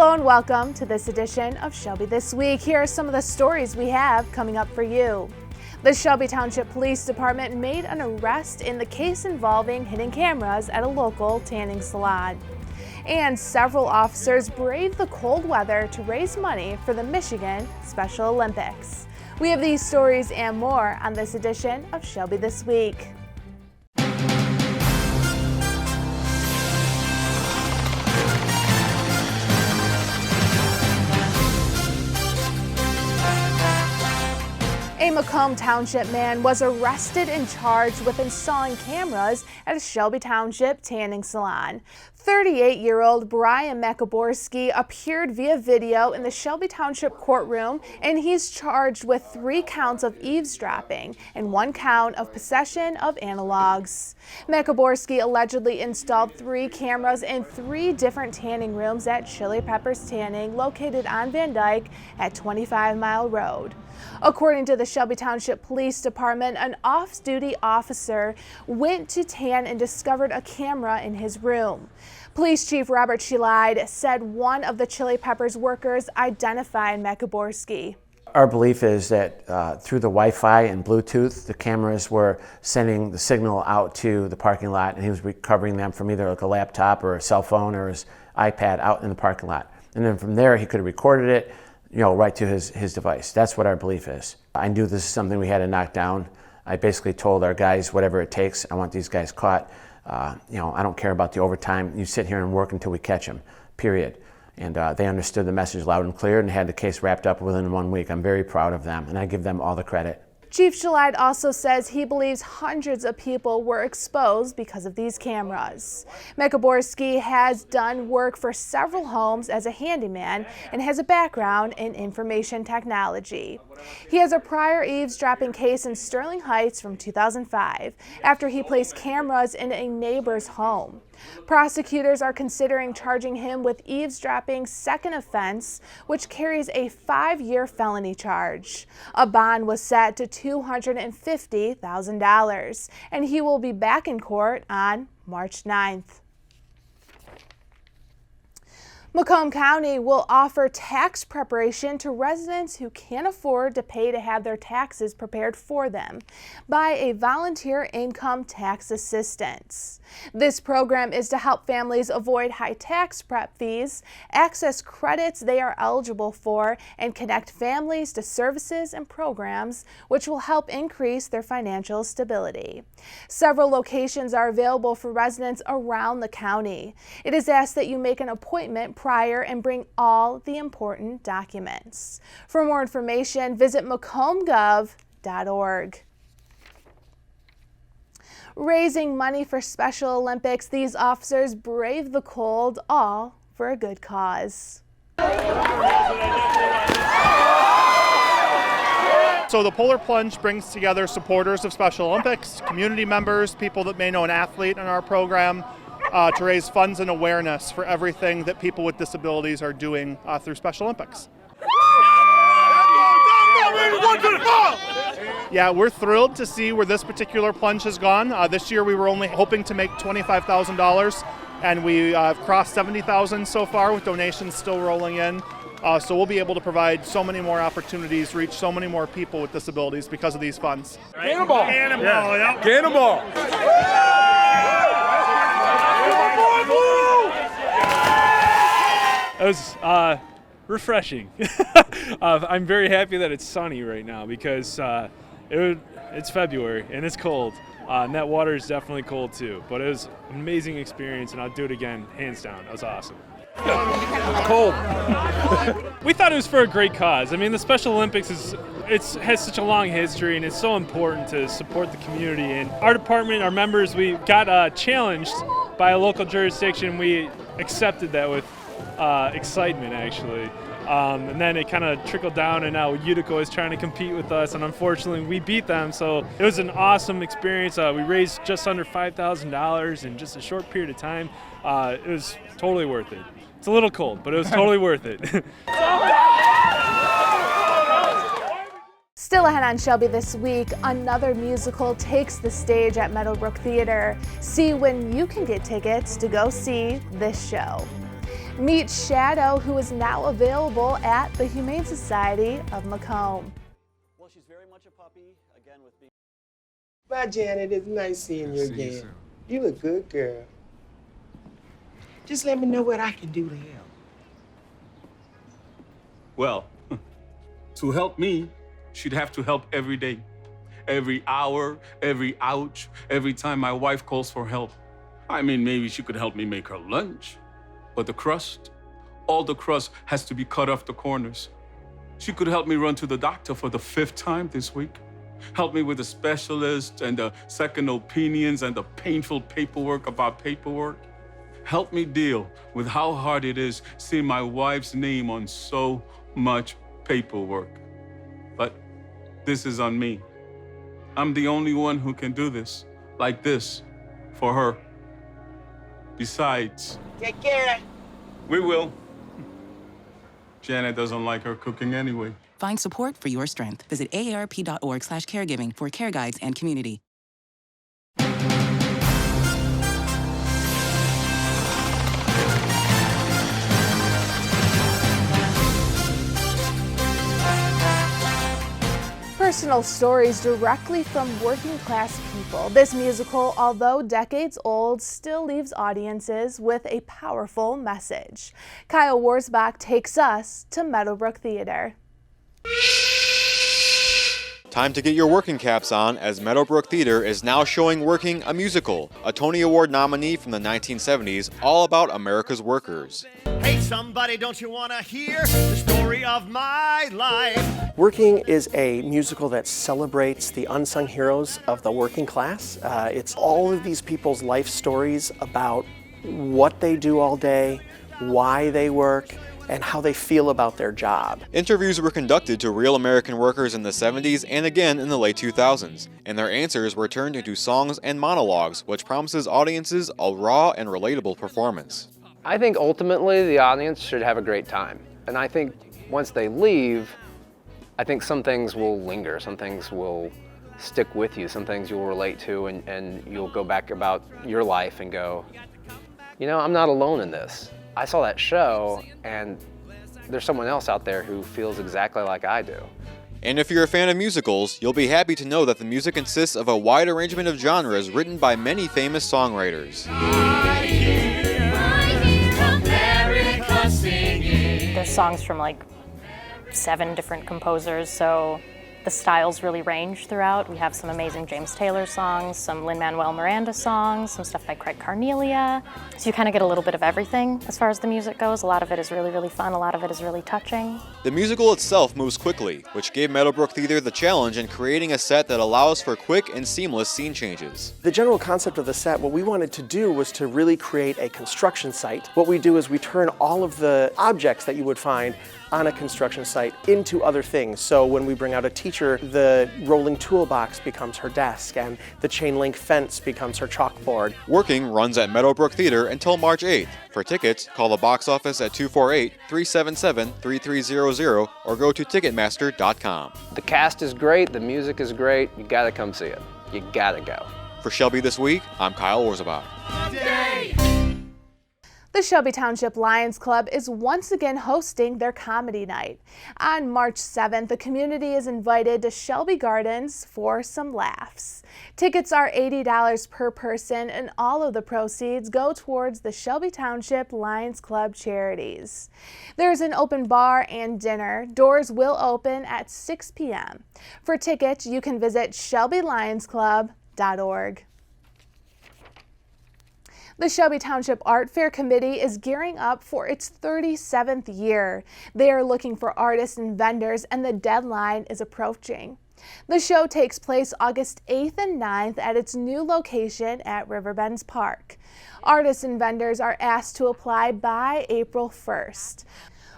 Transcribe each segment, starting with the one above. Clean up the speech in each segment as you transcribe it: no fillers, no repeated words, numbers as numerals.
Hello and welcome to this edition of Shelby This Week. Here are some of the stories we have coming up for you. The Shelby Township Police Department made an arrest in the case involving hidden cameras at a local tanning salon. And several officers braved the cold weather to raise money for the Michigan Special Olympics. We have these stories and more on this edition of Shelby This Week. A Macomb Township man was arrested and charged with installing cameras at a Shelby Township tanning salon. 38-year-old Brian Macaborski appeared via video in the Shelby Township courtroom, and he's charged with 3 counts of eavesdropping and 1 count of possession of analogs. Macaborski allegedly installed 3 cameras in 3 different tanning rooms at Chili Peppers Tanning, located on Van Dyke at 25 Mile Road. According to the Shelby Township Police Department, an off-duty officer went to tan and discovered a camera in his room. Police Chief Robert Shelby said one of the Chili Peppers workers identified Macaborski. Our belief is that through the Wi-Fi and Bluetooth, the cameras were sending the signal out to the parking lot, and he was recovering them from either like a laptop or a cell phone or his iPad out in the parking lot. And then from there, he could have recorded it, right to his device. That's what our belief is. I knew this is something we had to knock down. I basically told our guys, whatever it takes, I want these guys caught. I don't care about the overtime. You sit here and work until we catch them, period. And they understood the message loud and clear and had the case wrapped up within 1 week. I'm very proud of them, and I give them all the credit. Chief Shelby also says he believes hundreds of people were exposed because of these cameras. Macaborski has done work for several homes as a handyman and has a background in information technology. He has a prior eavesdropping case in Sterling Heights from 2005 after he placed cameras in a neighbor's home. Prosecutors are considering charging him with eavesdropping second offense, which carries a 5-year felony charge. A bond was set to $250,000, and he will be back in court on March 9th. Macomb County will offer tax preparation to residents who can't afford to pay to have their taxes prepared for them by a volunteer income tax assistance. This program is to help families avoid high tax prep fees, access credits they are eligible for, and connect families to services and programs which will help increase their financial stability. Several locations are available for residents around the county. It is asked that you make an appointment prior and bring all the important documents. For more information, visit macombgov.org. Raising money for Special Olympics, these officers braved the cold, all for a good cause. So the Polar Plunge brings together supporters of Special Olympics, community members, people that may know an athlete in our program, to raise funds and awareness for everything that people with disabilities are doing through Special Olympics. Yeah, we're thrilled to see where this particular plunge has gone. This year we were only hoping to make $25,000, and we have crossed $70,000 so far, with donations still rolling in. So we'll be able to provide so many more opportunities, reach so many more people with disabilities because of these funds. Cannonball! Cannonball, yeah. Yep. Cannonball! It was refreshing. I'm very happy that it's sunny right now because it's February and it's cold. And that water is definitely cold too. But it was an amazing experience, and I'll do it again, hands down. It was awesome. Cold. We thought it was for a great cause. I mean, the Special Olympics has such a long history, and it's so important to support the community. And our department, our members, we got challenged by a local jurisdiction. We accepted that with excitement, actually. And then it kind of trickled down, and now Utica is trying to compete with us, and unfortunately we beat them. So it was an awesome experience. We raised just under $5,000 in just a short period of time. It was totally worth it. It's a little cold, but it was totally worth it. Still ahead on Shelby this week, another musical takes the stage at Meadowbrook Theater. See when you can get tickets to go see this show. Meet Shadow, who is now available at the Humane Society of Macomb. Well, she's very much a puppy, again with being... Bye, Janet. It's nice seeing you again. You a good girl. Just let me know what I can do to help. Well, to help me, she'd have to help every day. Every hour, every ouch, every time my wife calls for help. I mean, maybe she could help me make her lunch. But the crust, all the crust has to be cut off the corners. She could help me run to the doctor for the 5th time this week. Help me with the specialist and the second opinions and the painful paperwork about paperwork. Help me deal with how hard it is seeing my wife's name on so much paperwork. But this is on me. I'm the only one who can do this, like this, for her. Besides, Take care. we will. Janet doesn't like her cooking anyway. Find support for your strength. Visit aarp.org/caregiving for care guides and community. Personal stories directly from working class people. This musical, although decades old, still leaves audiences with a powerful message. Kyle Warsbach takes us to Meadowbrook Theater. Time to get your working caps on, as Meadowbrook Theater is now showing Working, a musical, a Tony Award nominee from the 1970s, all about America's workers. Hey somebody, don't you want to hear the story of my life? Working is a musical that celebrates the unsung heroes of the working class. It's all of these people's life stories about what they do all day, why they work, and how they feel about their job. Interviews were conducted to real American workers in the 70s and again in the late 2000s, and their answers were turned into songs and monologues, which promises audiences a raw and relatable performance. I think ultimately the audience should have a great time. And I think once they leave, I think some things will linger, some things will stick with you, some things you'll relate to, and you'll go back about your life and go, you know, I'm not alone in this. I saw that show, and there's someone else out there who feels exactly like I do. And if you're a fan of musicals, you'll be happy to know that the music consists of a wide arrangement of genres written by many famous songwriters. There's songs from like 7 different composers, so the styles really range throughout. We have some amazing James Taylor songs, some Lin-Manuel Miranda songs, some stuff by Craig Carnelia. So you kind of get a little bit of everything as far as the music goes. A lot of it is really, really fun. A lot of it is really touching. The musical itself moves quickly, which gave Meadowbrook Theater the challenge in creating a set that allows for quick and seamless scene changes. The general concept of the set, what we wanted to do was to really create a construction site. What we do is we turn all of the objects that you would find on a construction site into other things. So when we bring out a teacher, the rolling toolbox becomes her desk and the chain link fence becomes her chalkboard. Working runs at Meadowbrook Theater until March 8th. For tickets, call the box office at 248-377-3300 or go to Ticketmaster.com. The cast is great, the music is great, you gotta come see it. You gotta go. For Shelby This Week, I'm Kyle Warsbach. The Shelby Township Lions Club is once again hosting their comedy night. On March 7th, the community is invited to Shelby Gardens for some laughs. Tickets are $80 per person, and all of the proceeds go towards the Shelby Township Lions Club charities. There's an open bar and dinner. Doors will open at 6 p.m. For tickets, you can visit shelbylionsclub.org. The Shelby Township Art Fair Committee is gearing up for its 37th year. They are looking for artists and vendors, and the deadline is approaching. The show takes place August 8th and 9th at its new location at Riverbends Park. Artists and vendors are asked to apply by April 1st.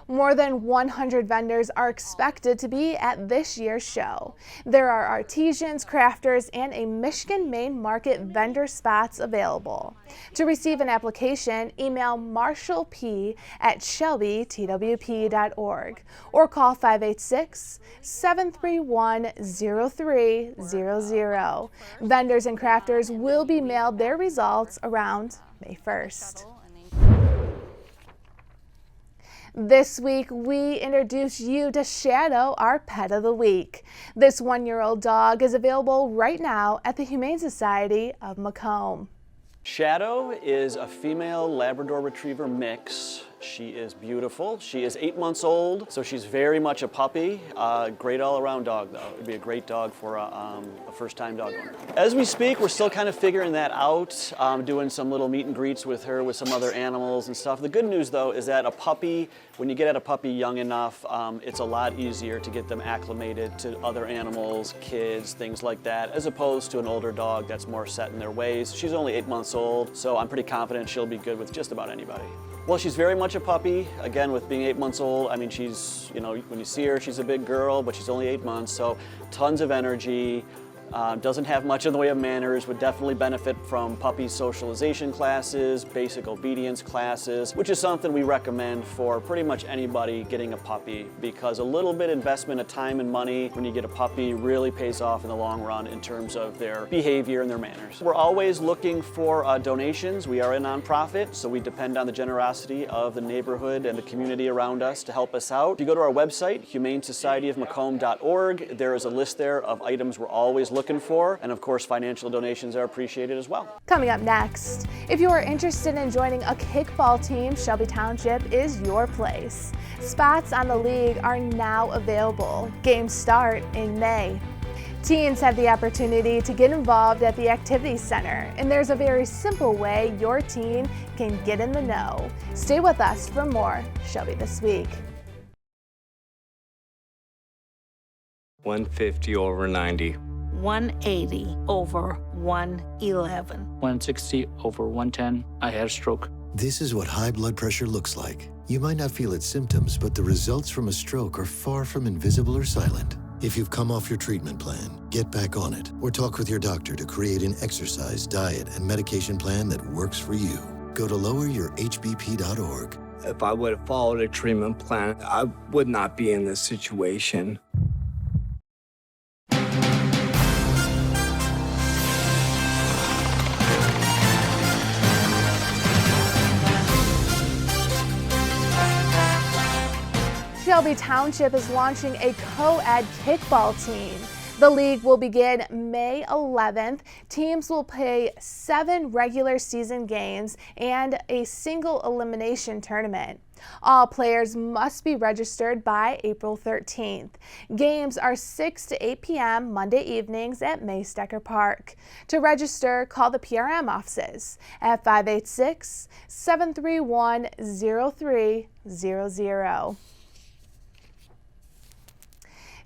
More than 100 vendors are expected to be at this year's show. There are artisans, crafters, and a Michigan Main Market vendor spots available. To receive an application, email Marshall P. at ShelbyTWP.org or call 586-731-0300. Vendors and crafters will be mailed their results around May 1st. This week, we introduce you to Shadow, our pet of the week. This 1-year-old dog is available right now at the Humane Society of Macomb. Shadow is a female Labrador Retriever mix. She is beautiful. She is 8 months old, so she's very much a puppy. Great all-around dog, though. It'd be a great dog for a first-time dog owner. As we speak, we're still kind of figuring that out, doing some little meet and greets with her, with some other animals and stuff. The good news, though, is that a puppy, when you get at a puppy young enough, it's a lot easier to get them acclimated to other animals, kids, things like that, as opposed to an older dog that's more set in their ways. She's only 8 months old, so I'm pretty confident she'll be good with just about anybody. Well, she's very much a puppy. Again, with being 8 months old, I mean, she's, you know, when you see her, she's a big girl, but she's only 8 months, so tons of energy. Doesn't have much in the way of manners, would definitely benefit from puppy socialization classes, basic obedience classes, which is something we recommend for pretty much anybody getting a puppy, because a little bit investment of time and money when you get a puppy really pays off in the long run in terms of their behavior and their manners. We're always looking for donations. We are a nonprofit, so we depend on the generosity of the neighborhood and the community around us to help us out. If you go to our website, humanesocietyofmacomb.org, there is a list there of items we're always looking for, and of course financial donations are appreciated as well. Coming up next, if you are interested in joining a kickball team, Shelby Township is your place. Spots on the league are now available. Games start in May. Teens have the opportunity to get involved at the Activity Center, and there's a very simple way your teen can get in the know. Stay with us for more Shelby This Week. 150 over 90. 180 over 111. 160 over 110. I had a stroke. This is what high blood pressure looks like. You might not feel its symptoms, but the results from a stroke are far from invisible or silent. If you've come off your treatment plan, get back on it, or talk with your doctor to create an exercise, diet, and medication plan that works for you. Go to loweryourhbp.org. If I would have followed a treatment plan, I would not be in this situation. Shelby Township is launching a co-ed kickball team. The league will begin May 11th. Teams will play 7 regular season games and a single elimination tournament. All players must be registered by April 13th. Games are 6 to 8 p.m. Monday evenings at Maystecker Park. To register, call the PRM offices at 586-731-0300.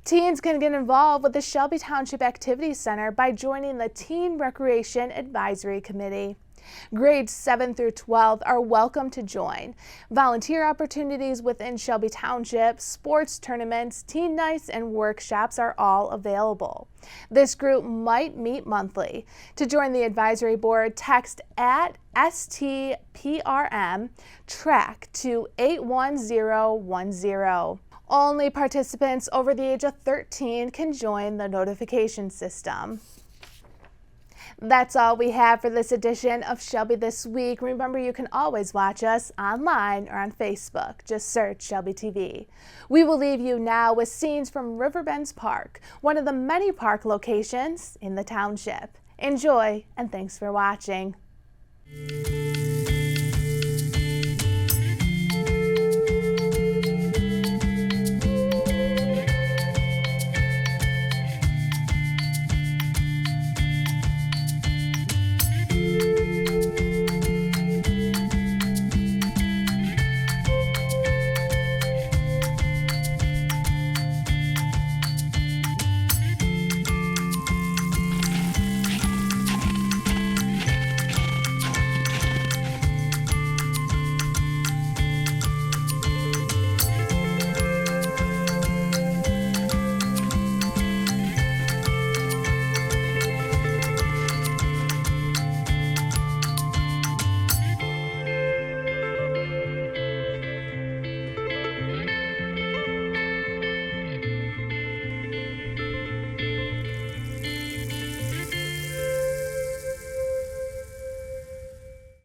Teens can get involved with the Shelby Township Activity Center by joining the Teen Recreation Advisory Committee. Grades 7 through 12 are welcome to join. Volunteer opportunities within Shelby Township, sports tournaments, teen nights, and workshops are all available. This group might meet monthly. To join the advisory board, text at STPRM TRACK to 81010. Only participants over the age of 13 can join the notification system. That's all we have for this edition of Shelby This Week. Remember, you can always watch us online or on Facebook. Just search Shelby TV. We will leave you now with scenes from Riverbends Park, one of the many park locations in the township. Enjoy, and thanks for watching.